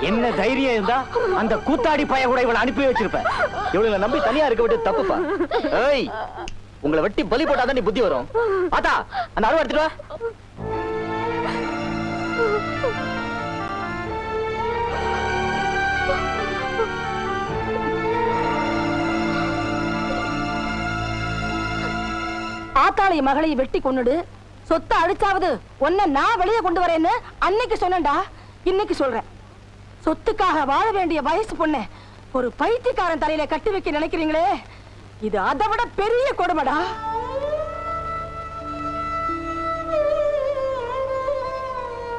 என்ன தைரியம் இருந்தா அந்த கூத்தாடி பைய கூட இவளை அனுப்பி வச்சிருப்பேன். இவளை நம்பி தனியா இருக்க விட்டு தப்புப்பா. ஏய், உங்களை வெட்டி பலி போட்டாதான் நீ புத்தி வரும். ஆத்தா, அந்த அருவா எடுத்துட்டு வா. ஆத்தாளி மகளை வெட்டி கொன்னுடு, சொத்தை அழிச்சாவது உன்னை நான் வெளியே கொண்டு வரேன்னு அன்னைக்கு சொன்னேன்டா. இன்னைக்கு சொல்றேன், சொத்துக்காக வாழ வேண்டிய வயசு பொண்ணு ஒரு பைத்தியக்காரன் தலையில கட்டி வைக்க நினைக்கிறீங்களே, இது அதை விட பெரிய கொடுமைடா.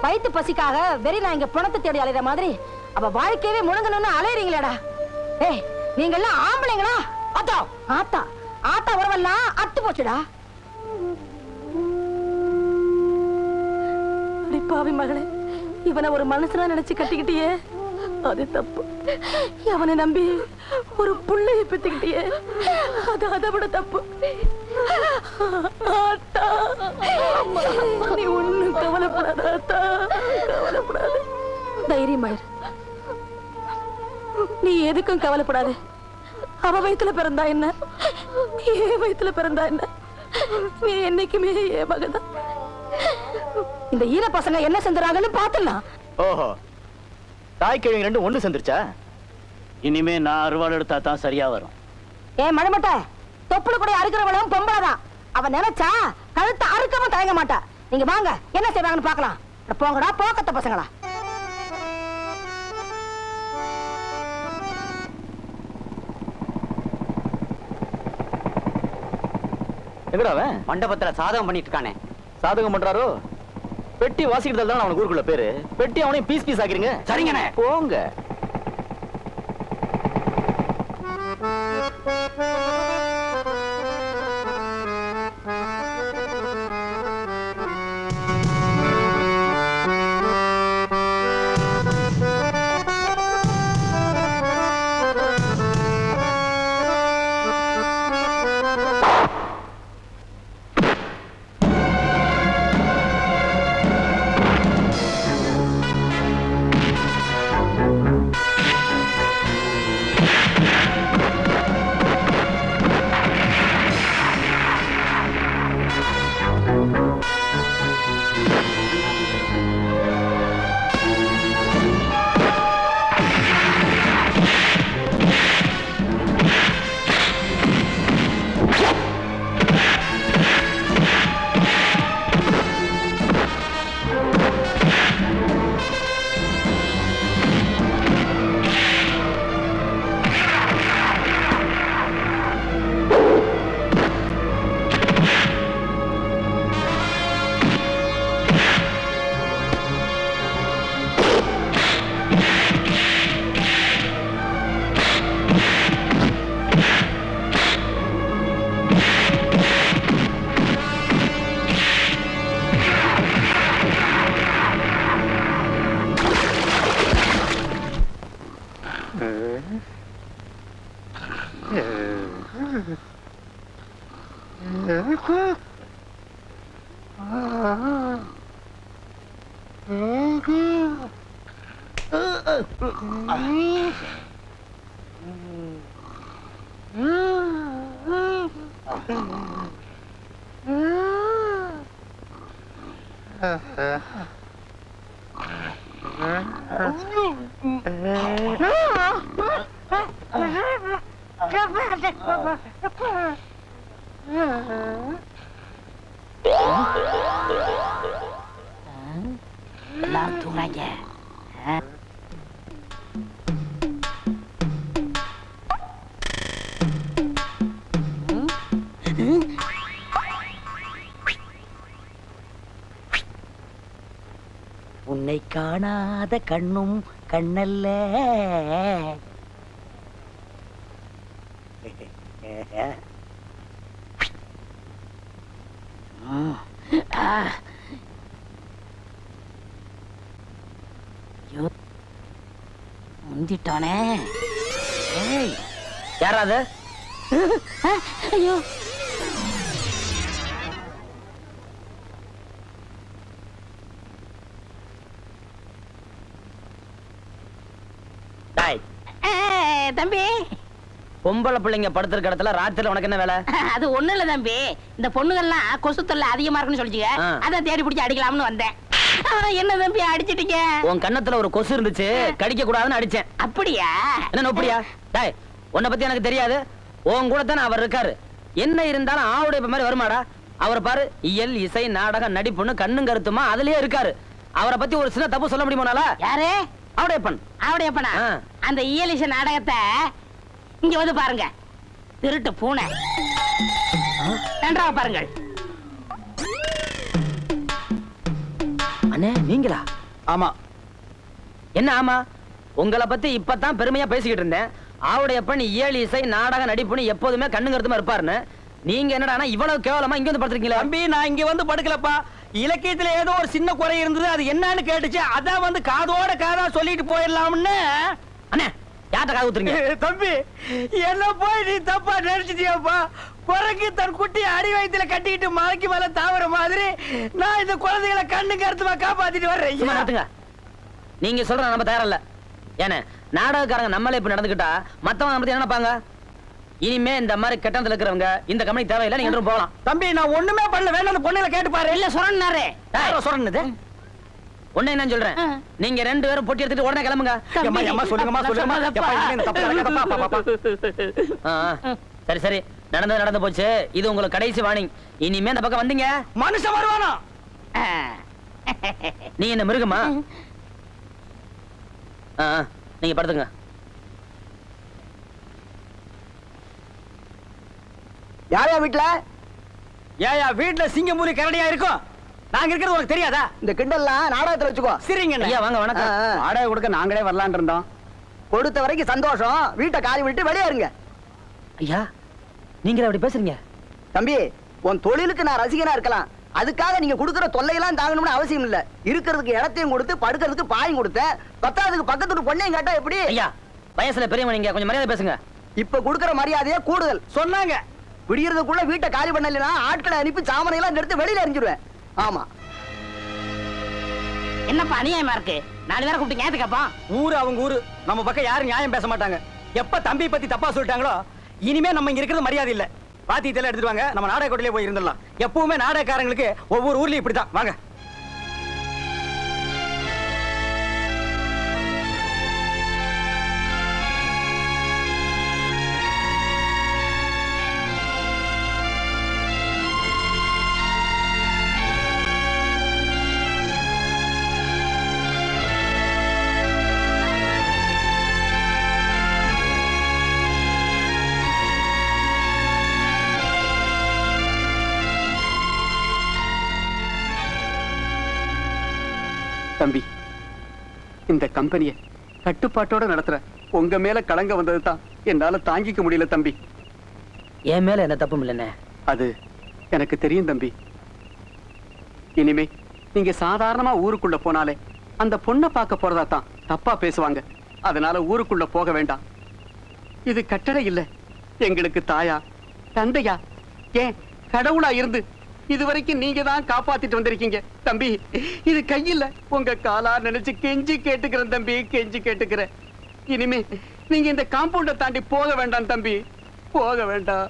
வயிற்று பசிக்காக வெறி நான் இங்க பணத்தை தேடி அலைகிற மாதிரி அவ வாழ்க்கையவே முழுங்கணும்னு அலையறீங்களேடா. ஏய், நீங்க எல்லாம் ஆம்பளைங்களா? ஆத்தா ஆத்தா ஆத்தா உறவெல்லாம் அத்து போச்சுடா. அடிப்பாவி மகளே, இவனை ஒரு மனுஷனா நினைச்சு கட்டிக்கிட்டியே, அது தப்பு. அவனை நம்பி ஒரு புள்ளையை பெத்துக்கிட்டியே, அது அதை விட தப்பு. ஆத்தா, நீ ஒண்ணும் கவலைப்படாத ஆத்தா, கவலைப்படாத, தைரியமாயிரு. நீ எதுக்கும் கவலைப்படாது. அவ வயித்துல பிறந்தா என்ன, என் வயித்துல பிறந்தா என்ன, நீ என்னைக்குமே என் மகதான். இந்த ஈர பசங்க என்ன செஞ்சுறாங்கன்னு பாத்துலாம். ஓஹோ, தாய் கிழவி ரெண்டு ஒண்ணு செஞ்சிருச்சா? இனிமே நான் அறுவாள் எடுத்தா தான் சரியா வரும். ஏன் மழமட்ட, தொப்புளு கூட அறுக்கிறவளும் பொம்பளைதான். அவன் நினைச்சா கழுத்தை அறுக்காம தயங்க மாட்டா. நீங்க வாங்க, என்ன செய்வாங்கன்னு பாக்கலாம். போங்கடா போக்கத்த பசங்களா. எங்கடா அவன்? மண்டபத்துல சாதகம் பண்ணிட்டு இருக்கானே. சாதகம் பண்றாரோ? பெட்டி வாசிக்கிறதால தான் அவனுக்கு ஊருக்குள்ள பேரு. பெட்டி அவனையும் பீஸ் பீஸ் ஆக்கிறீங்க. சரிங்கண்ணே, போங்க. எல்லாரும் தூங்குறாங்க. உன்னை காணாத கண்ணும் கண்ணல்ல. முந்திட்டானே. யாராவது? ஐயோ, டாய் தம்பி பொம்பளை பிள்ளைங்க படுத்திருக்க இடத்துல ராத்திரில உனக்கு என்ன வேலை? அது ஒண்ணு இல்ல தம்பி, இந்த பொண்ணுகள்லாம் கொசு தொல்லை அதிகமா இருக்குன்னு சொல்லிச்சுங்க, அதான் தேடி பிடிச்சி அடிக்கலாம்னு வந்தேன். என்ன தம்பி அடிச்சிட்டீங்க? உன் கன்னத்துல ஒரு கொசு இருந்துச்சு, கடிக்க கூடாதுன்னு அடிச்சேன். அப்படியா? என்ன நோப்படியா? டாய் உன்னை பத்தி எனக்கு தெரியாது. உன் கூட தானே அவர் இருக்காரு. என்ன இருந்தாலும் ஆவுடைய மாதிரி வருமாடா? அவரை பாரு, இயல் இசை நாடகம் நடிப்புன்னு கண்ணும் கருத்துமா அதுலயே இருக்காரு. அவரை பத்தி ஒரு சின்ன தப்பு சொல்ல முடியுமானால? யாரு? ஆவுடையப்பன். ஆவுடையப்பனா? அந்த இயல் இசை நாடகத்தை இங்க வந்து பாருங்க. திருட்டு பூனை நன்றாக பாருங்கள். அண்ணே நீங்களா? ஆமா. என்ன ஆமா? உங்களை பத்தி இப்பதான் பெருமையா பேசிக்கிட்டு இருந்தேன். ஆவுடையப்பன் இயல் இசை நாடக நடிப்புன்னு எப்போதுமே கண்ணு கருத்துமா இருப்பாருன்னு. நீங்க என்னடா இவ்வளவு கேவலமா இங்க வந்து படுத்துருக்கீங்களா? தம்பி நான் இங்க வந்து படுக்கலப்பா. இலக்கியத்துல ஏதோ ஒரு சின்ன குறை இருந்தது, அது என்னன்னு கேட்டுச்சு. அதான் வந்து காதோட காதா சொல்லிட்டு போயிடலாம்னு. அண்ணே யார்ட்ட காது ஊத்துறீங்க? தம்பி என்ன போய் நீ தப்பா நினைச்சிட்டியாப்பா? குரங்கு தன் குட்டி அடி வயித்துல கட்டிட்டு மலைக்கு மேல தாவற மாதிரி நான் இந்த குழந்தைகளை கண்ணு கருத்துமா காப்பாத்திட்டு சும்மா வர்றேன். நடத்துங்க. நீங்க சொல்ற நம்ம தயாரில்ல. ஏன்னா நாடகக்காரங்க நம்மளே இப்ப நடந்துக்கிட்டா மத்தவங்க நம்ம பத்தி என்ன நினைப்பாங்க? இனிமே இந்த மாதிரி கெட்டத்துல இருக்கிறவங்க இந்த கம்பெனி தேவையில்லை, நீங்க என்றும் போகலாம். தம்பி நான் ஒண்ணுமே பண்ணல, வேணும் அந்த பொண்ணுல கேட்டு பாரு. இல்ல சொன்னாரு சொல்றது ஒண்ணு என்ன சொல்றேன், நீங்க ரெண்டு பேரும் பொட்டி எடுத்துட்டு உடனே கிளம்புங்க. சொல்லுங்கம்மா சொல்லுங்கம்மா. எப்பா, இனிமே இந்த தப்பு நடக்காதப்பா, பா, பா, பா. சரி சரி நடந்து போச்சு. இது உங்களுக்கு கடைசி வார்னிங். இனிமே இந்த பக்கம் வந்தீங்க மனுஷன் வருவானா? நீ என்ன மிருகமா? நீங்க படுத்துங்க. யாரையா வீட்டுல? ஏயா வீட்டுல சிங்கம்பூரி கரடியா இருக்கும்? நாங்க இருக்கிறது உனக்கு தெரியாதா? இந்த கிண்டல்லாம் நாடகத்துல வச்சுக்கோ. சரிங்க ஐயா வாங்க வணக்கம். வாடகை கொடுக்க நாங்களே வரலான் இருந்தோம். கொடுத்த வரைக்கும் சந்தோஷம். வீட்டை காலி விட்டு வெளியே இருங்க. ஐயா நீங்க அப்படி பேசுறீங்க? தம்பி உன் தொழிலுக்கு நான் ரசிகனா இருக்கலாம், அதுக்காக நீங்க கொடுக்குற தொல்லையெல்லாம் தாங்கணும்னு அவசியம் இல்ல. இருக்கிறதுக்கு இடத்தையும் கொடுத்து படுக்கிறதுக்கு பாயும் கொடுத்தேன். பத்தாவதுக்கு பக்கத்து பொண்ணையும் கேட்டா எப்படி? ஐயா வயசுல பெரியவங்க, நீங்க கொஞ்சம் மரியாதை பேசுங்க. இப்ப கொடுக்கிற மரியாதையே கூடுதல் சொன்னாங்க. விடியறதுக்குள்ள வீட்டை காலி பண்ணலைன்னா ஆட்களை அனுப்பி சாமனை எல்லாம் எடுத்து வெளியில எரிஞ்சிருவேன். ஆமா. என்னப்பா அநியாயமா இருக்கு? 4 பேரை கூப்பிட்டு ஏத்து கேப்பா. ஊரு அவங்க ஊரு, நம்ம பக்கம் யாரும் நியாயம் பேச மாட்டாங்க. எப்ப தம்பி பத்தி தப்பா சொல்லிட்டாங்களோ இனிமே நம்ம இங்க இருக்கிறது மரியாதை இல்ல. பாத்தியத்தெல்லாம் எடுத்துட்டு வாங்க, நம்ம நாடக கோட்டையிலே போய் இருந்துடலாம். எப்பவுமே நாடகக்காரங்களுக்கு ஒவ்வொரு ஊர்லயும் இப்படித்தான். வாங்க. தம்பி இந்த கம்பெனியை கட்டுப்பாட்டோட நடத்துற உங்க மேல கலங்க வந்தது தான் என்னால தாங்கிக்க முடியல தம்பி. என் மேல என்ன தப்பும் இல்லைண்ணே. அது எனக்கு தெரியும் தம்பி. இனிமே நீங்க சாதாரணமா ஊருக்குள்ள போனாலே அந்த பொண்ணை பார்க்க போறதா தான் தப்பா பேசுவாங்க. அதனால ஊருக்குள்ள போக வேண்டாம். இது கட்டளை இல்ல, எங்களுக்கு தாயா தந்தையா ஏன் கடவுளா இருந்து இதுவரைக்கும் நீங்க தான் காப்பாத்திட்டு வந்திருக்கீங்க தம்பி. இது கையில உங்க காலா நினைச்சு கெஞ்சி கேட்டுக்கிறேன் தம்பி, கெஞ்சி கேட்டுக்கிறேன். இனிமே நீங்க இந்த காம்பவுண்ட தாண்டி போக வேண்டாம் தம்பி, போக வேண்டாம்.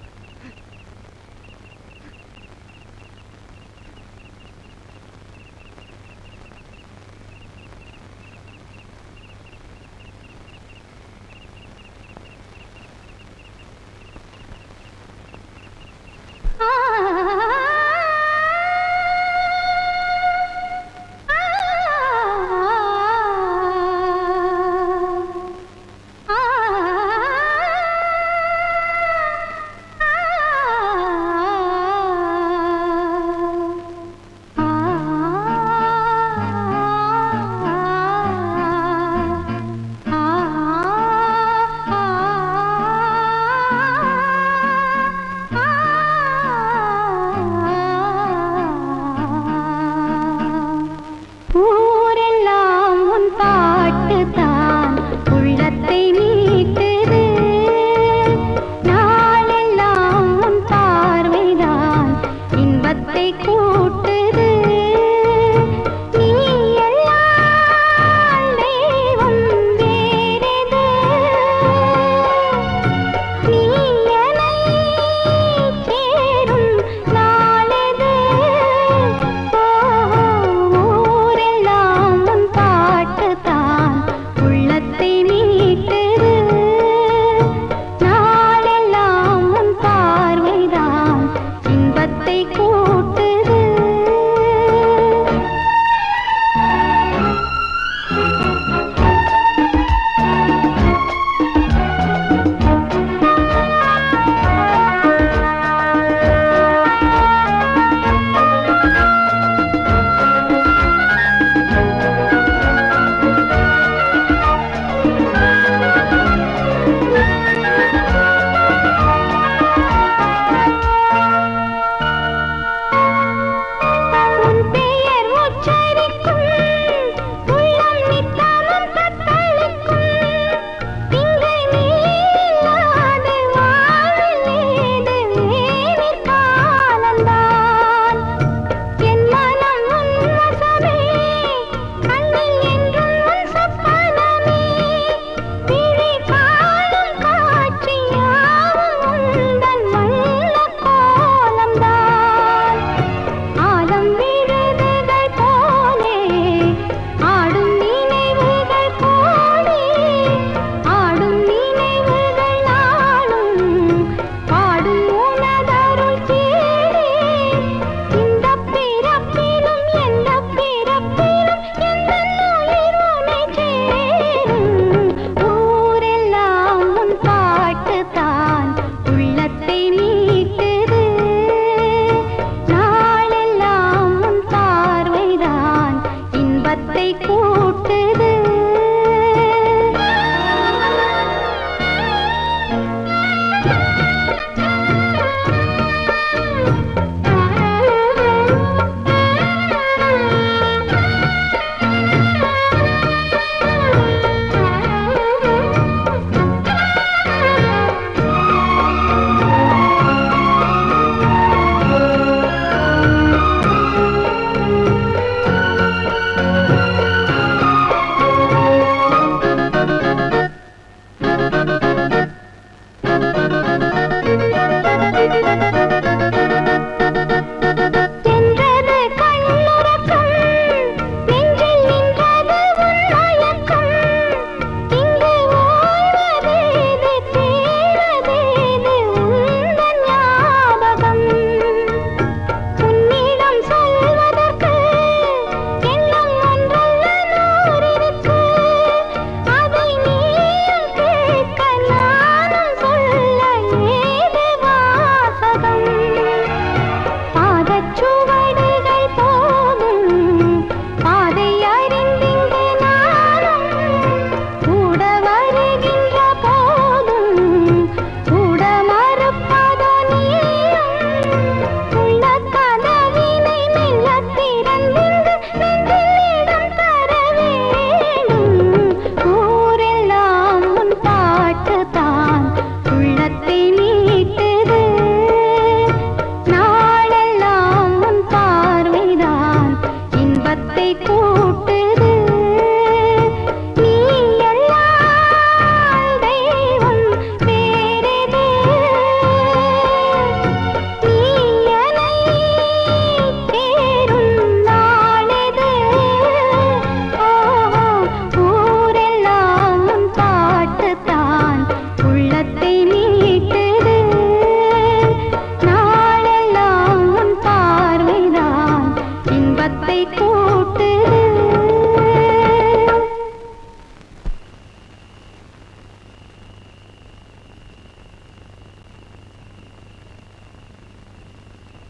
கூட்டுது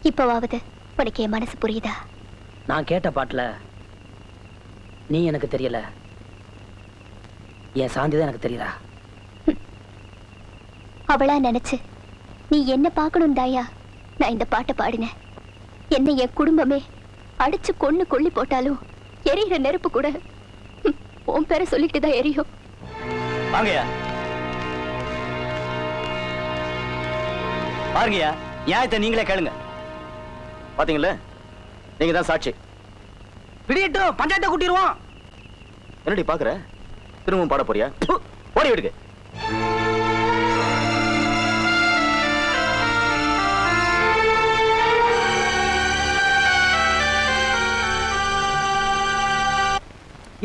இப்பவாவது உனக்கு என் மனசு புரியுதா? நான் கேட்ட பாட்டுல நீ எனக்கு தெரியல, என் சாந்திதான் எனக்கு தெரியறா. அவளா நினைச்சு நீ என்ன பார்க்கணும் தாயா நான் இந்த பாட்டை பாடினேன். என்ன என் குடும்பமே அடிச்சு கொன்னு கொல்லி போட்டாலும் எரியிற நெருப்பு கூட உன் பேரை சொல்லிட்டு தான் எரியும். வாங்கயா பாருங்கய்யா, நியாயத்தை நீங்களே கேளுங்க. பாத்தீங்களா, நீங்க தான் சாட்சி. பிடியட்டும், பஞ்சாயத்தை கூட்டிடுவோம். என்னடி பாக்குற? திரும்பவும் பாட போறியா? ஓடி விடுங்க.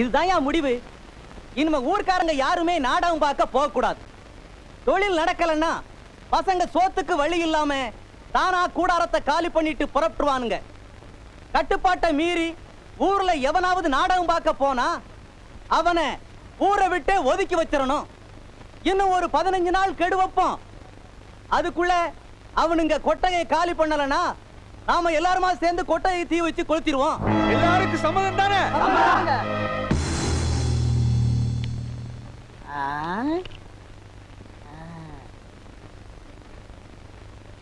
இதுதான் முடிவு. இனிமே ஊர்க்காரங்க யாருமே நாடகம் பார்க்க போக கூடாது. தொழில் நடக்கலன்னா பசங்க சோத்துக்கு வழி இல்லாம தானா கூடாரத்தை காலி பண்ணிட்டு புறப்பட்டுவானுங்க. கட்டுப்பாட்டை மீறி ஊர்ல எவனாவது நாடகம் பார்க்க போனா அவனை ஊரை விட்டு ஒதுக்கி வச்சிடணும். இன்னும் ஒரு 15 நாள் கெடு வைப்போம். அதுக்குள்ள அவனுங்க கொட்டையை காலி பண்ணலனா நாம எல்லாருமா சேர்ந்து கொட்டையை தீ வச்சு கொளுத்திடுவோம். எல்லாருக்கும் சம்மதம் தானே?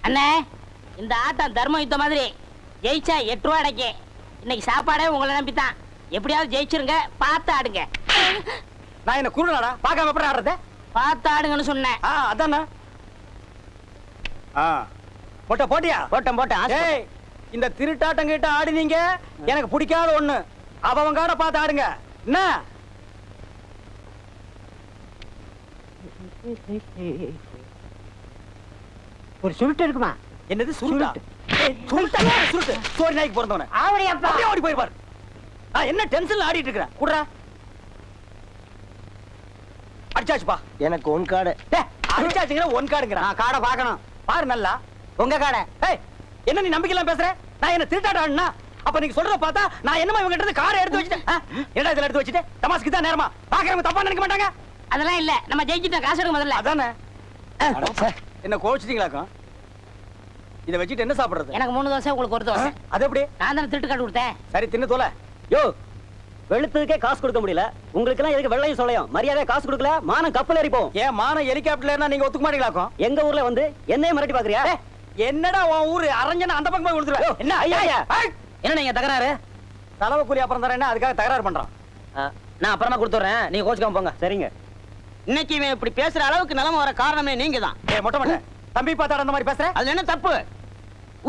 அண்ணே, இந்த ஆட்டம் தர்ம யுத்தம் மாதிரி. ஜெயிச்சா 8 ரூபா அடைக்க. இன்னைக்கு சாப்பாடே உங்களை நம்பித்தான். எப்படியாவது ஜெயிச்சிருங்க, பார்த்து ஆடுங்க. நான் என்ன குருடாடா, பார்க்காம எப்படி ஆடுறத? பார்த்து ஆடுங்கன்னு சொன்னேன். அதானே. போட்டியா? போட்டேன். ஏய், இந்த திருட்டாட்டம் கிட்ட ஆடினீங்க எனக்கு பிடிக்காத ஒண்ணு. அவன் காட பார்த்து ஆடுங்க. என்ன ஒரு சுருட்டு இருக்குமா? என்னது சுருட்டா? சுருட்டா? சுருட்டு சோரி நாய்க்கு பிறந்தவன அப்படியே ஓடி போயிருப்பாரு. என்ன டென்ஷன்ல ஆடிட்டு இருக்கிற? குடுறா. அடிச்சாச்சுப்பா. எனக்கு ஒன் கார்டு. அடிச்சாச்சுங்கிற ஒன் கார்டுங்கிற. நான் காடை பார்க்கணும். பாரு நல்லா. உங்க காடை. ஏய், என்ன நீ நம்பிக்கையெல்லாம் பேசுற? நான் என்ன திருட்டாடான்னா? அப்ப நீங்க சொல்றத பார்த்தா நான் என்னமா இவங்க கிட்ட காரை எடுத்து வச்சிட்டேன். என்னடா இதெல்லாம் எடுத்து வச்சிட்டு தமாஸ்க்கு தான் நேரமா? பாக்குறவங்க தப்பா நினைக்க மாட்டாங்க. அதெல்லாம் இல்ல, நம்ம ஜெயிச்சிட்டோம். காசு எடுக்க முதல்ல. அதானே. என்ன கோச்சிட்டீங்களாக்கும்? இதை வச்சுட்டு என்ன சாப்பிடுறது? எனக்கு 3 தோசை, உங்களுக்கு 1 தோசை. அது எப்படி? நான் தானே திருட்டு காட்டு கொடுத்தேன். சரி, தின்னு தோல. யோ, வெளுத்ததுக்கே காசு கொடுக்க முடியல உங்களுக்கு எல்லாம் எதுக்கு வெள்ளையும் சொல்லையும் மரியாதை காசு கொடுக்கல மானம் கப்பல் ஏறி போகும் ஏன் மானம் ஹெலிகாப்டர்ல நீங்க ஒத்துக்க மாட்டீங்களாக்கும் எங்க ஊர்ல வந்து என்னைய மிரட்டி பாக்குறியா என்னடா உன் ஊரு அரஞ்சனா அந்த பக்கம் போய் கொடுத்துருவேன் என்ன ஐயா ஐயா என்ன நீங்க தகராறு? தலைவ கூலி அப்புறம் தரேன்னா அதுக்காக தகராறு பண்றான் நான் அப்புறமா கொடுத்துறேன், நீங்க கோச்சுக்காம போங்க. சரிங்க. இன்னைக்கு இவன் இப்படி பேசுற அளவுக்கு நிலைமை வர காரணமே நீங்க தான். மொட்டை மொட்டை தம்பி பார்த்தாட அந்த மாதிரி பேசுற அது என்ன தப்பு?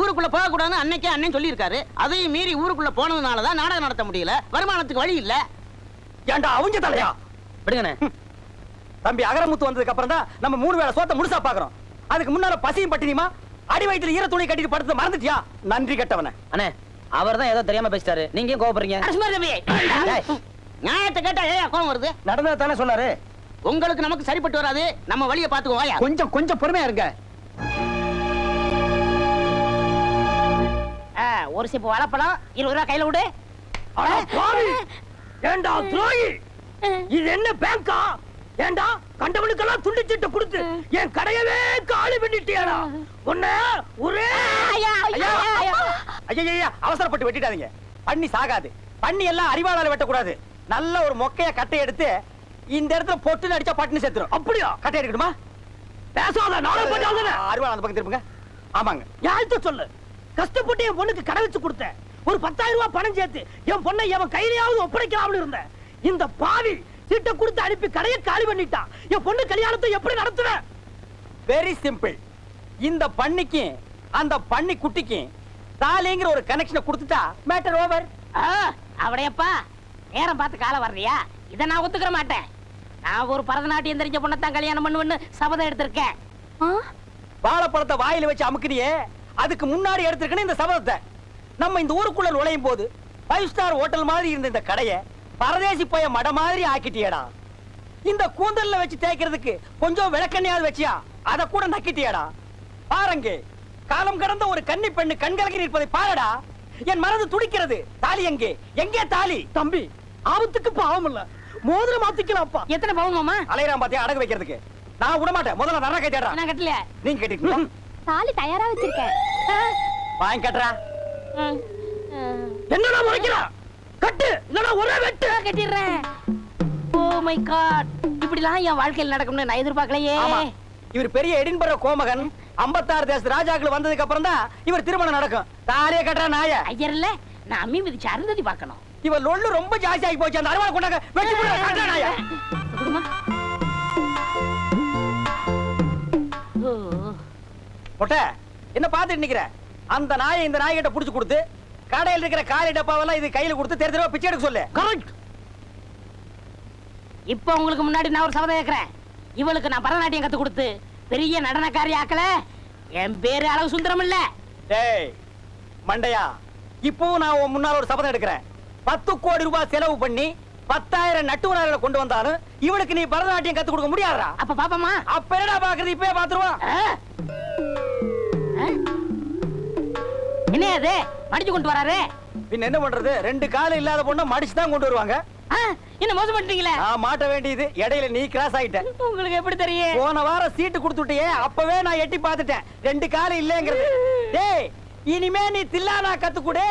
ஊருக்குள்ள போக கூடாதுன்னு அன்னைக்கே அண்ணன் சொல்லியிருக்காரு. அதையும் மீறி ஊருக்குள்ள போனதுனாலதான் நாடகம் நடத்த முடியல, வருமானத்துக்கு வழி இல்ல. ஏன்டா அவங்க தலையா விடுங்கண்ணே. தம்பி அகரமுத்து வந்ததுக்கு அப்புறம் தான் நம்ம 3 வேளை சோத்த முழுசா பாக்குறோம். அதுக்கு முன்னால பசியும் பட்டினியுமா அடி வயித்துல ஈர துணி கட்டிட்டு படுத்து மறந்துட்டியா? நன்றி கட்டவன. அண்ணே அவர் தான் ஏதோ தெரியாம பேசிட்டாரு, நீங்க ஏன் கோவப்படுறீங்க? நியாயத்தை கேட்டா ஏன் கோவம் வருது? நடந்தது தானே சொன்னாரு. உங்களுக்கு நமக்கு சரிப்பட்டு வராது, நம்ம வழியை பாத்துக்கோ. வாயா கொஞ்சம் பொறுமையா இருங்க. ஒரு சிப்பு வாழைப்பழம் 20 ரூபாய் கையில விடு. ஏண்டா துரோகி, இது என்ன பேங்கா? ஏண்டா கண்டவனுக்கெல்லாம் துண்டு சீட்டை கொடுத்து என் கடையவே காலி பண்ணிட்டியாடா? உன்ன ஒரே ஐயா அவசரப்பட்டு வெட்டிட்டாதீங்க. பண்ணி சாகாது. பண்ணி எல்லாம் அறிவாளால வெட்டக்கூடாது. நல்ல ஒரு மொக்கைய கட்டை எடுத்து இந்த இடத்துல பொட்டுன்னு அடிச்சா பட்டுன்னு செத்துரும். அப்படியா? கட்டை எடுக்கணுமா? பேசாத நாளை பண்ணாத. அறிவாள அந்த பக்கம் திரும்புங்க. ஆமாங்க. யார்கிட்ட சொல்லு? கஷ்டப்பட்டு என் பொண்ணுக்கு கடை வச்சு கொடுத்தேன். ஒரு 10,000 ரூபாய் பணம் சேர்த்து என் பொண்ணை எவன் கையிலையாவது ஒப்படைக்கலாம்னு இருந்தேன். இந்த பாவி சீட்டை கொடுத்து அனுப்பி கடையை காலி பண்ணிட்டான். என் பொண்ணு கல்யாணத்தை எப்படி நடத்துவேன்? Very simple. இந்த பண்ணிக்கு அந்த பண்ணி குட்டிக்கு தாலிங்கிற ஒரு கனெக்ஷனை கொடுத்துட்டா மேட்டர் ஓவர். அவடையப்பா நேரம் பார்த்து காலம் வர்றியா? இதை நான் ஒத்துக்கிற மாட்டேன். நான் ஒரு பரதநாட்டியம் தெரிஞ்ச பொண்ணத்தான் கல்யாணம் பண்ணுவேன்னு சபதம் எடுத்திருக்கேன். வாழைப்பழத்தை வாயில வச்சு அமுக்குனியே, அதுக்கு முன்னாடி எடுத்திருக்கணும் இந்த சபதத்தை. நம்ம இந்த ஊருக்குள்ள நுழையும் போது 5 ஸ்டார் ஹோட்டல் மாதிரி இருந்த இந்த கடையை பரதேசி போய மட மாதிரி ஆக்கிட்டியடா. இந்த கூந்தல்ல வச்சு தேய்க்கிறதுக்கு கொஞ்சம் விளக்கண்ணையாவது வச்சியா, அதை கூட நக்கிட்டியடா. பாருங்க, காலம் கடந்த ஒரு கன்னி பெண்ணு கண்கலக்கி நிற்பதை பாருடா. என் மனது துடிக்கிறது. தாலி எங்கே? எங்கே தாலி? தம்பி, ஆபத்துக்கு பாவம் இல்ல, மோதிரம் மாத்திக்கலாம்ப்பா. எத்தனை பவுன் மாமா? அலையறான் பாத்தியா அடகு வைக்கிறதுக்கு. நான் விட மாட்டேன். முதல்ல நரா கேட்டா. நான் கட்டல. நீங்க கேட்டீங்களா? தாலி தயாரா வச்சிருக்கேன். வாங்கி கட்டுறா. என்னடா முறைக்கிறா? கட்டு, இல்லனா ஒரே வெட்டு. கட்டிடுறேன். ஓ மை காட், இப்படிலாம் என் வாழ்க்கையில் நடக்கும்னு நான் எதிர்பார்க்கலையே. ஆமா, இவர் பெரிய எடின்பர்க் கோமகன் 56 தேச ராஜாக்கள் வந்ததுக்கு அப்புறம் தான் இவர் திருமணம் நடக்கும். தாலிய கட்டுறா நாய. ஐயர்ல நான் அம்மி மிதிச்சு அருந்ததி பார்க்கணும். இவர் லொள்ளு ரொம்ப ஜாஸ்தி ஆகி போச்சு. அந்த அருவாளை கொண்டாங்க, வெட்டி போடுற கட்டுறா நாய. குடுமா மொட்டை என்ன பாத்துட்டு நிக்கிற? அந்த நாயை இந்த நாய்கிட்ட புடிச்சு கொடுத்து கடையில் இருக்கிற காலி டப்பாவெல்லாம் இது கையில கொடுத்து தெரு தெருவா பிச்சை எடுக்க சொல்லு. கரெக்ட். இப்ப உங்களுக்கு முன்னாடி நான் ஒரு சபதம் கேட்கிறேன். இவளுக்கு நான் பரதநாட்டியம் கத்து கொடுத்து பெரிய நடனக்காரி ஆக்கல, என் பேரு அளவு சுந்தரம் இல்ல. டேய் மண்டையா, இப்போ நான் உன் முன்னால ஒரு சபதம் எடுக்கிறேன். 10 கோடி ரூபாய் செலவு பண்ணி 10,000 நட்டுவனார்களை கொண்டு வந்தாலும் இவளுக்கு நீ பரதநாட்டியம் கத்து கொடுக்க முடியாதா? அப்ப பாப்பமா? அப்ப என்னடா பாக்குறது? இப்பவே பாத்துருவான். என்ன அது மடிச்சு கொண்டு வராரு? பின்ன என்ன பண்றது? 2 கால் இல்லாத பொண்ணை மடிச்சு தான் கொண்டு வருவாங்க. என்ன மோசம் பண்ணிட்டீங்களே? நான் மாட்ட வேண்டியது இடையில நீ கிராஸ் ஆயிட்ட. உங்களுக்கு எப்படி தெரியும்? போன வாரம் சீட்டு கொடுத்துட்டியே, அப்பவே நான் எட்டி பார்த்துட்டேன் 2 கால் இல்லங்கிறது. டேய், இனிமே நீ தில்லானா கத்துக்குடு,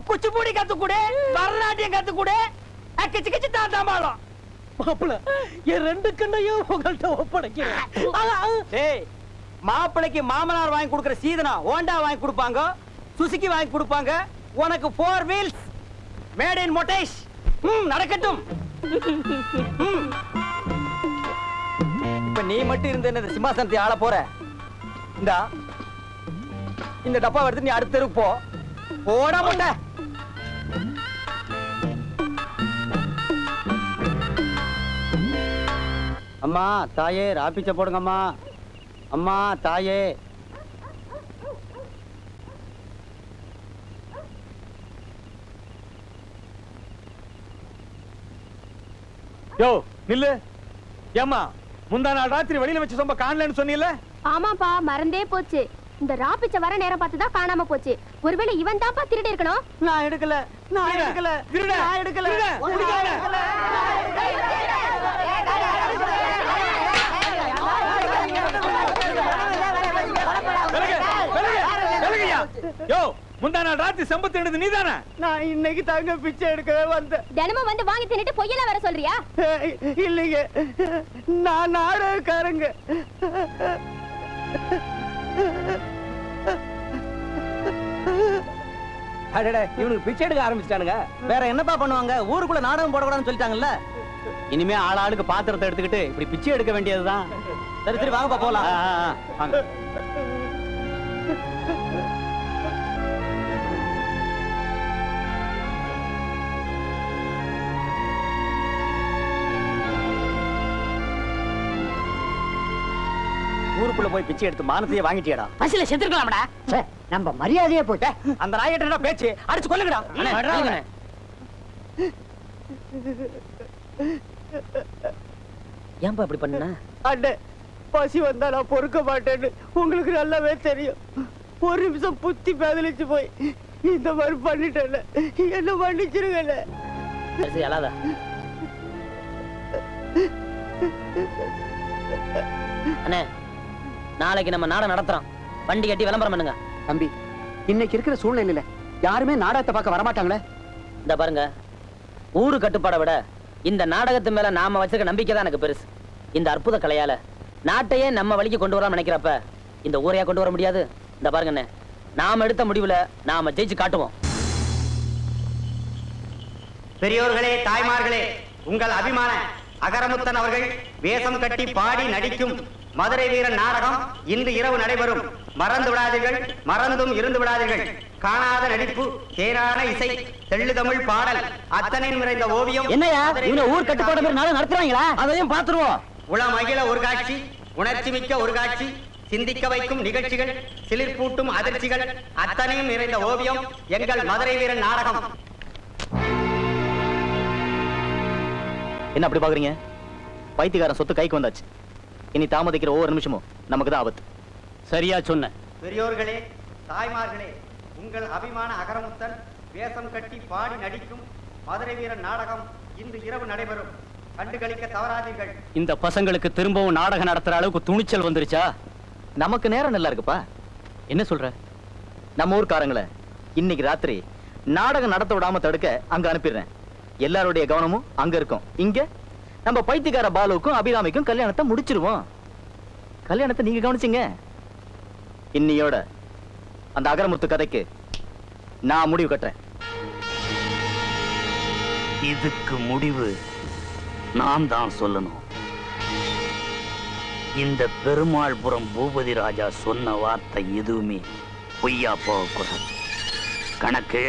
குச்சிப்புடி கத்துக்குடு, பரதநாட்டியம் கத்துக்குடு, கிச்சு கிச்சு தாத்தாமாலும். மாப்பிள, என் 2 கண்ணையும் உங்கள்கிட்ட ஒப்படைக்கிறேன். டேய், மாப்பிளைக்கு மாமனார் வாங்கி கொடுக்கிற சீதனா ஹோண்டா வாங்கி கொடுப்பாங்க, சுசுகி வாங்கி கொடுப்பாங்க. உனக்கு 4 வீல்ஸ் மேட் இன் மொட்டேஷ். நடக்கட்டும். இப்ப நீ மட்டும் இருந்த இந்த சிம்மாசனத்தை ஆள போற. இந்த டப்பா எடுத்து நீ அடுத்த தெருக்கு போ. போடா மொட்டை. அம்மா தாயே ராப்பிச்ச போடுங்கம்மா. அம்மா தாயே. யோ நில்லு. ஏம்மா, முந்தா நாள் ராத்திரி வெளியில வச்சு சொம்ப காணலன்னு சொன்னீல்ல? ஆமாப்பா, மறந்தே போச்சு. இந்த ராப்பிச்ச வர நேரம் பார்த்து தான் காணாம போச்சு. ஒருவேளை இவன் தான்ப்பா திருடி இருக்கணும். நான் எடுக்கல, நான் எடுக்கல, நான் எடுக்கல. யோ, முந்தா நாள் ராத்திரி செம்பத்து எடுத்து நீதானே? நான் இன்னைக்கு தாங்க பிச்சை எடுக்கவே வந்தேன். தினமும் வந்து வாங்கி தின்னுட்டு பொய்யெல்லாம் வர சொல்றியா? இல்லைங்க, நான் நாடகக்காரங்க. அடடே, இவனுக்கு பிச்சை எடுக்க ஆரம்பிச்சிட்டானுங்க. வேற என்னப்பா பண்ணுவாங்க? ஊருக்குள்ள நாடகம் போடக்கூடாதுன்னு சொல்லிட்டாங்கல்ல. இனிமே ஆளாளுக்கு பாத்திரத்தை எடுத்துக்கிட்டு இப்படி பிச்சை எடுக்க வேண்டியதுதான். சரி சரி, வாங்கப்பா போலாம். வாங்க. ஊருக்குள்ள போய் பிச்சை எடுத்து மானத்தையே வாங்கிட்டியடா. பசில செத்துருக்கலாம்டா. நம்ம மரியாதையே போயிட்ட. அந்த நாயகிட்ட பேச்சு அடிச்சு கொல்லுங்கடா. அண்ணே, அடிங்கண்ணே. ஏன்பா இப்படி பண்ண? அண்ணே, பசி வந்தா நான் பொறுக்க மாட்டேன்னு உங்களுக்கு நல்லாவே தெரியும். ஒரு நிமிஷம் புத்தி பேதலிச்சு போய் இந்த மாதிரி பண்ணிட்டேன். என்ன மன்னிச்சிருங்கண்ணே. சரி சரி, அழாத. அண்ணே, நாளைக்கு நம்ம நாடகம் நடத்துறோம். வண்டி கட்டி விளம்பரம் பண்ணுங்க. தம்பி, இன்னைக்கு இருக்கிற சூழ்நிலையில யாருமே நாடகத்தை பார்க்க வரமாட்டாங்களே. இந்த பாருங்க, ஊரு கட்டுப்பாடை விட இந்த நாடகத்து மேல நாம வச்சிருக்க நம்பிக்கை தான் எனக்கு பெருசு. இந்த அற்புத கலையால நாட்டையே நம்ம வழிக்கு கொண்டு வரலாம் நினைக்கிறப்ப இந்த ஊரையா கொண்டு வர முடியாது. இந்த பாருங்க, நாம எடுத்த முடிவுல நாம ஜெயிச்சு காட்டுவோம். பெரியோர்களே, தாய்மார்களே, உங்கள் அபிமான அகரமுத்தன் அவர்கள் வேஷம் கட்டி பாடி நடிக்கும் மதுரை வீரன் நாடகம் இன்று இரவு நடைபெறும். மறந்து விடாதீர்கள், மறந்தும் இருந்து விடாதீர்கள். காணாத நடிப்பு, தேரான இசை, தெள்ளு தமிழ் பாடல், அத்தனை நிறைந்த ஓவியம். என்னையா இவங்க ஊர் கட்டுப்பாடு மாதிரி நாடகம் நடத்துறாங்களா? அதையும் பாத்துருவோம். உளமகிழ ஒரு காட்சி, உணர்ச்சி மிக்க ஒரு காட்சி, சிந்திக்க வைக்கும் நிகழ்ச்சிகள், சிலிர்ப்பூட்டும் அதிர்ச்சிகள், அத்தனையும் நிறைந்த ஓவியம் எங்கள் மதுரை வீரன் நாடகம். என்ன அப்படி பாக்குறீங்க? பைத்தியக்காரன் சொத்து கைக்கு வந்தாச்சு. இனி தாமதிக்கிற ஒவ்வொரு நிமிஷமும் நமக்கு தான் ஆபத்து. சரியா சொன்ன. பெரியோர்களே, தாய்மார்களே, உங்கள் அபிமான அகரமுத்தன் வேஷம் கட்டி பாடி நடிக்கும் மதுரை வீரன் நாடகம் இன்று இரவு நடைபெறும். கண்டுகளிக்க தவறாதீர்கள். இந்த பசங்களுக்கு திரும்பவும் நாடகம் நடத்துற அளவுக்கு துணிச்சல் வந்துருச்சா? நமக்கு நேரம் நல்லா இருக்குப்பா. என்ன சொல்ற? நம்ம ஊர்க்காரங்களை இன்னைக்கு ராத்திரி நாடகம் நடத்த விடாம தடுக்க அங்க அனுப்பிடுறேன். எல்லாருடைய கவனமும் அங்க இருக்கும். இங்க நம்ம பைத்தியக்கார பாலுவுக்கும் அபிராமிக்கும் கல்யாணத்தை முடிச்சிருவோம். கல்யாணத்தை நீங்க கவனிச்சீங்க. இன்னையோட அந்த அகரமுத்து கதைக்கு நான் முடிவு கட்டுறேன். இதுக்கு முடிவு நான் தான் சொல்லணும். இந்த பெருமாள்புரம் பூபதி ராஜா சொன்ன வார்த்தை எதுவுமே பொய்யா போகக்கூடாது. கணக்கு,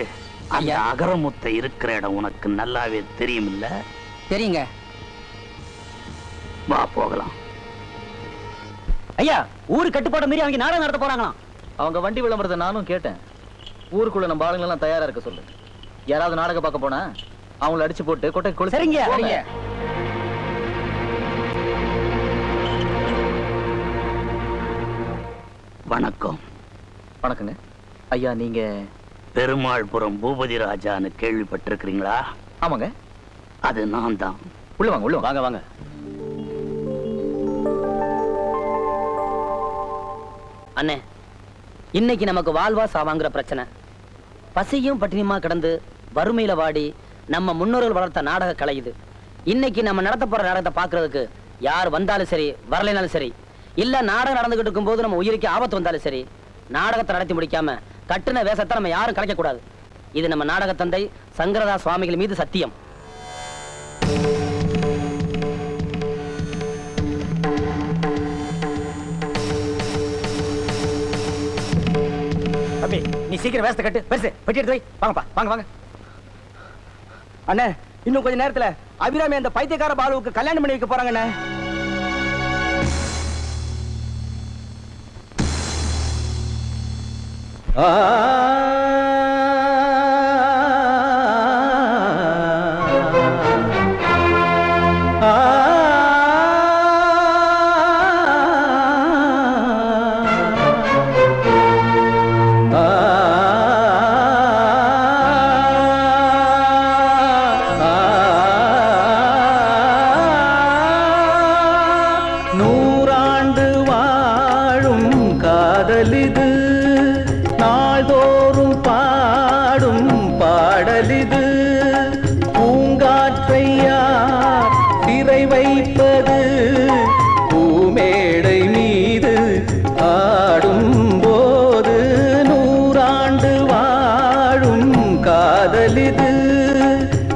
அந்த அகரமுத்தை இருக்கிற இடம் உனக்கு நல்லாவே தெரியும் இல்ல? தெரியுங்க. வா போகலாம். ஐயா, ஊரு கட்டுப்பாடு மீறி அவங்க நாடகம் நடத்த போறாங்களாம். அவங்க வண்டி விளம்பரத்தை நானும் கேட்டேன். ஊருக்குள்ள நம்ம ஆளுங்க எல்லாம் தயாரா இருக்க சொல்லு. யாராவது நாடகம் பார்க்க போனா அவங்கள அடிச்சு போட்டு கொட்டை கொலை. சரிங்க, சரிங்க. வணக்கம். வணக்கங்க ஐயா. நீங்க பெருமாள்புரம் பூபதி ராஜான்னு கேள்விப்பட்டிருக்கிறீங்களா? ஆமாங்க, அது நான் தான். உள்ள வாங்க, உள்ள வாங்க. வாங்க. அண்ணே, இன்னைக்கு நமக்கு வாழ்வா சாவாங்கிற பிரச்சனை. பசியும் பட்டினியுமா கிடந்து வறுமையில வாடி நம்ம முன்னோர்கள் வளர்த்த நாடக கலை இது. இன்னைக்கு நம்ம நடத்த போற நாடகத்தை பாக்குறதுக்கு யார் வந்தாலும் சரி, வரலைனாலும் சரி, இல்ல நாடகம் நடந்துகிட்டு இருக்கும் போது நம்ம உயிருக்கு ஆபத்து வந்தாலும் சரி, நாடகத்தை நடத்தி முடிக்காம கட்டுன வேஷத்தை நம்ம யாரும் கலைக்க கூடாது. இது நம்ம நாடக தந்தை சங்கரதாஸ் சுவாமிகள் மீது சத்தியம். தம்பி, நீ சீக்கிரம் வேஷத்தை கட்டு. பெருசு பெட்டி எடுத்து வை. வாங்கப்பா, வாங்க வாங்க. அண்ணே, இன்னும் கொஞ்ச நேரத்துல அபிராமி அந்த பைத்தியக்கார பாலுவுக்கு கல்யாணம் பண்ணி வைக்க போறாங்க அண்ணே. நூறாண்டு வாழும் காதலிது, நாள்தோறும் வைப்பது பூமேடை மீது ஆடும் போது நூறாண்டு வாழும் காதலிது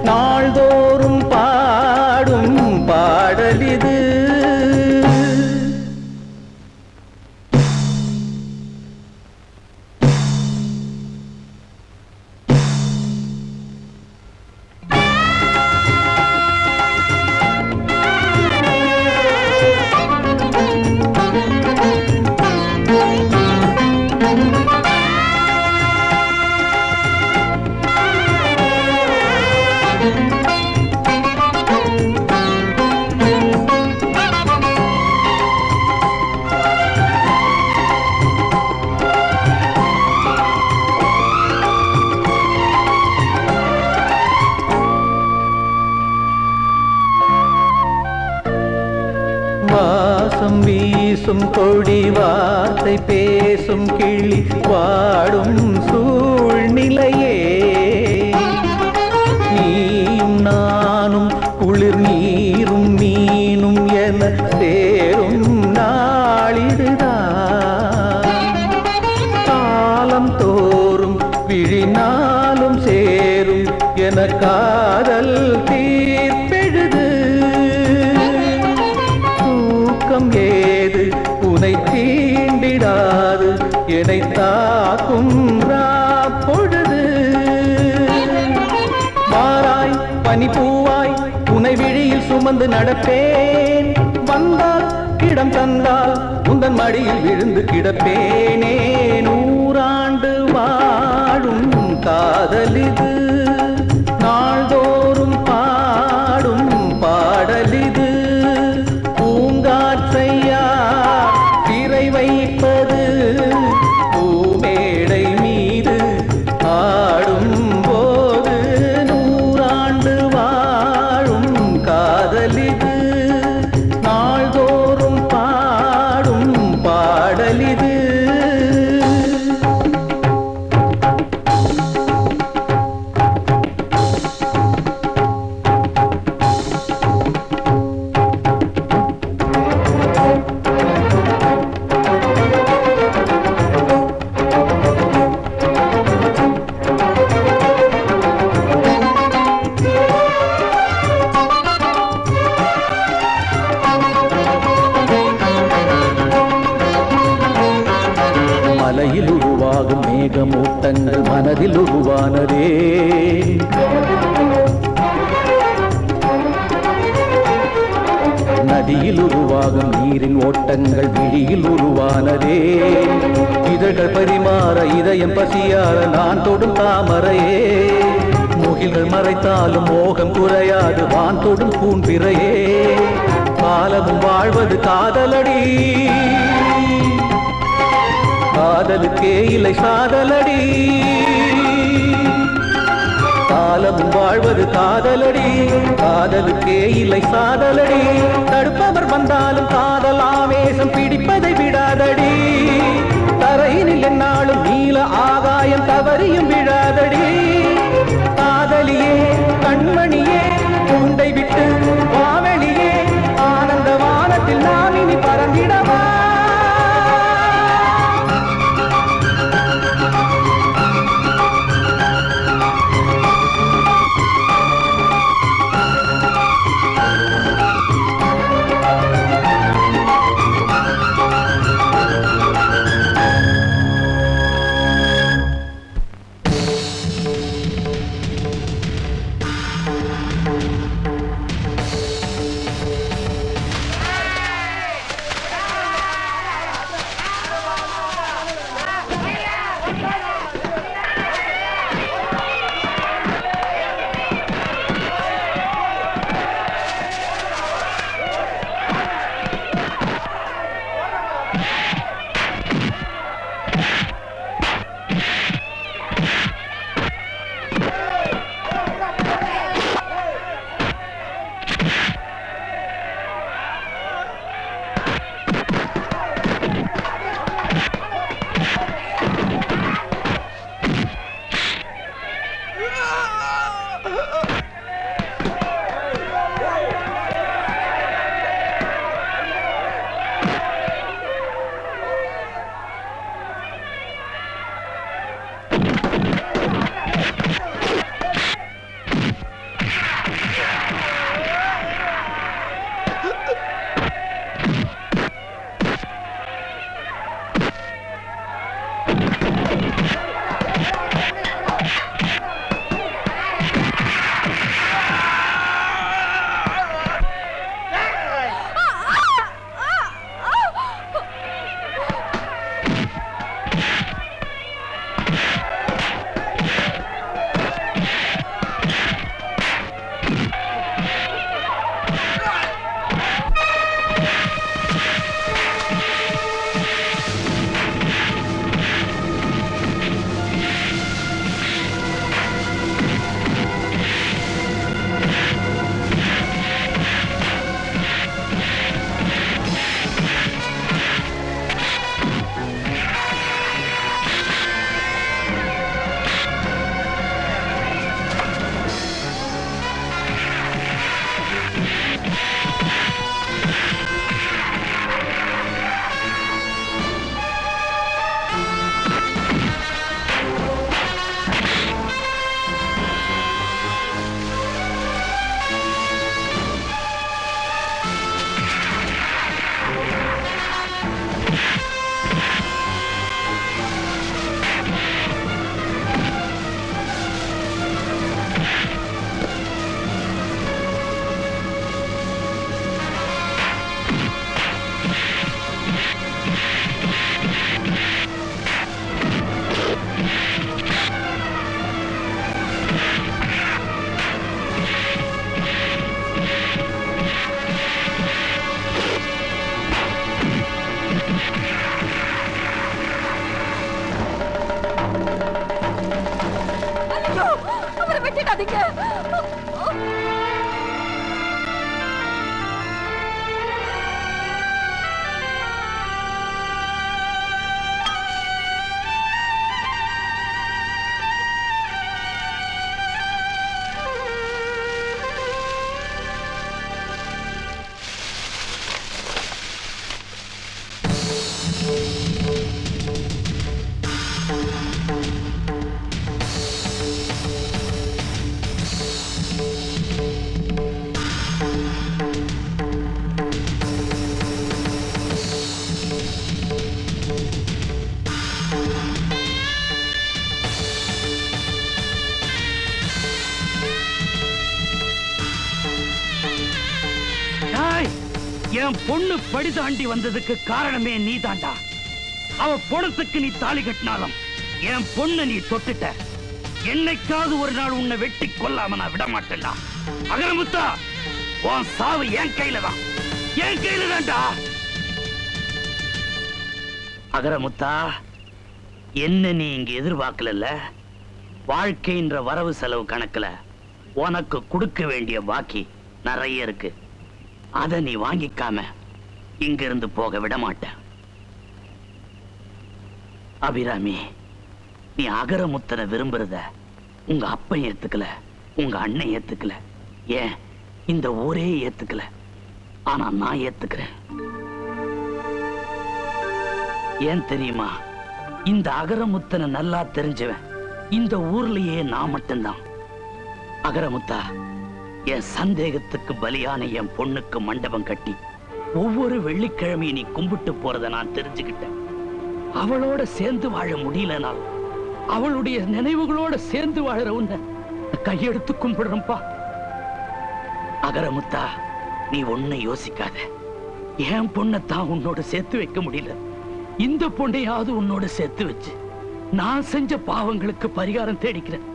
நாள்தோறும் பாடும் பாடலிது வாசம் வீசும் கொடி வார்த்தை பேசும் கிளி வாடும் சூழ்நிலையே நீயும் நானும் குளிர் நீரும் மீனும் என சேரும் நாளிடுதான் காலம் தோறும் விழினாலும் சேரும் என காதல் தீர்ப்பெழுது ஏது உனை தீண்டிடாது என்னை தாக்கும் பொழுது மாறாய் பனிப்பூவாய் உனை விழியில் சுமந்து நடப்பேன் வந்தால் இடம் தந்தால் உந்தன் மடியில் விழுந்து கிடப்பேனே நூறாண்டு வாழும் காதலிது நாள்தோறும் பாடும் பாடலிது பூங்காற்றையா திரை வைப்பது பூமேடை மீது ஆடும் போது நூறாண்டு வாழும் காதலிது நாள்தோறும் பாடும் பாடலிது மலையில் உருவாகும் மேகமூட்டங்கள் மனதில் உருவானதே நதியில் உருவாகும் நீரின் ஓட்டங்கள் விழியில் உருவானதே இதழ்கள் பரிமாற இதயம் பசியார நான் தொடும் தாமரையே முகில்கள் மறைத்தாலும் மோகம் குறையாது வான் தொடும் பூன்பிறையே காலமும் வாழ்வது காதலடி காதலுக்கே இல்லை சாதலடி காலமும் வாழ்வது காதலடி காதலுக்கே இல்லை சாதலடி தடுப்பவர் வந்தாலும் காதல் ஆவேசம் பிடிப்பதை விடாதடி தரையினில் என்னாலும் நீல ஆகாயம் தவறியும் விழாதடி காதலியே கண்மணியே உண்டை விட்டு வாவெளியே ஆனந்த வானத்தில் நான் இனி பறந்திடவா என் பொண்ணு படி தாண்டி வந்ததுக்கு காரணமே நீ தாண்டா. அவ பொணத்துக்கு நீ தாலி கட்டினாலும் என் பொண்ணு நீ தொட்டுட்ட. என்னைக்காவது ஒரு நாள் உன்னை வெட்டி கொல்லாம நான் விட மாட்டேன்டா. அகரமுத்தா, உன் சாவு என் கையில தான், என் கையில தான்டா. அகரமுத்தா, என்ன நீ இங்க எதிர்பார்க்கல. வாழ்க்கைன்ற வரவு செலவு கணக்குல உனக்கு கொடுக்க வேண்டிய பாக்கி நிறைய இருக்கு. அத நீ வாங்கிக்காம இங்க இருந்து போக விட மாட்டேன். அபிராமி, நீ அகரமுத்தனை விரும்புறத உங்க அப்பன் ஏத்துக்கல, உங்க அண்ணன் ஏத்துக்கல, ஏன் இந்த ஊரே ஏத்துக்கல. ஆனா நான் ஏத்துக்கிறேன். ஏன் தெரியுமா? இந்த அகரமுத்தனை நல்லா தெரிஞ்சவன் இந்த ஊர்லயே நான் மட்டும்தான். அகரமுத்தா, என் சந்தேகத்துக்கு பலியான என் பொண்ணுக்கு மண்டபம் கட்டி ஒவ்வொரு வெள்ளிக்கிழமையும் நீ கும்பிட்டு போறத நான் தெரிஞ்சுக்கிட்டேன். அவளோட சேர்ந்து வாழ முடியலனால் அவளுடைய நினைவுகளோட சேர்ந்து வாழற உன்னை கையெடுத்து கும்பிடுறப்பா. அகரமுத்தா, நீ ஒண்ணு யோசிக்காத. என் பொண்ணத்தான் உன்னோட சேர்த்து வைக்க முடியல, இந்த பொண்ணையாவது உன்னோட சேர்த்து வச்சு நான் செஞ்ச பாவங்களுக்கு பரிகாரம் தேடிக்கிறேன்.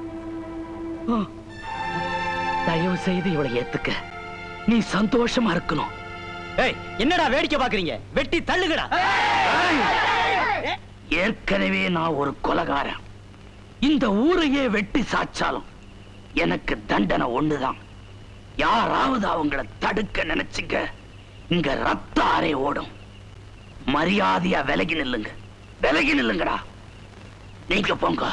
தயவு செய்து இவளை ஏத்துக்க. நீ சந்தோஷமா இருக்கணும். என்னடா வேடிக்கை பாக்குறீங்க? வெட்டி தள்ளுகடா. ஏற்கனவே நான் ஒரு கொலைகாரன். இந்த ஊரையே வெட்டி சாச்சாலும் எனக்கு தண்டனை ஒண்ணுதான். யாராவது அவங்கள தடுக்க நினைச்சுங்க, இங்க ரத்த ஆரே ஓடும். மரியாதையா விலகி நில்லுங்க, விலகி நில்லுங்கடா. நீங்க போங்க.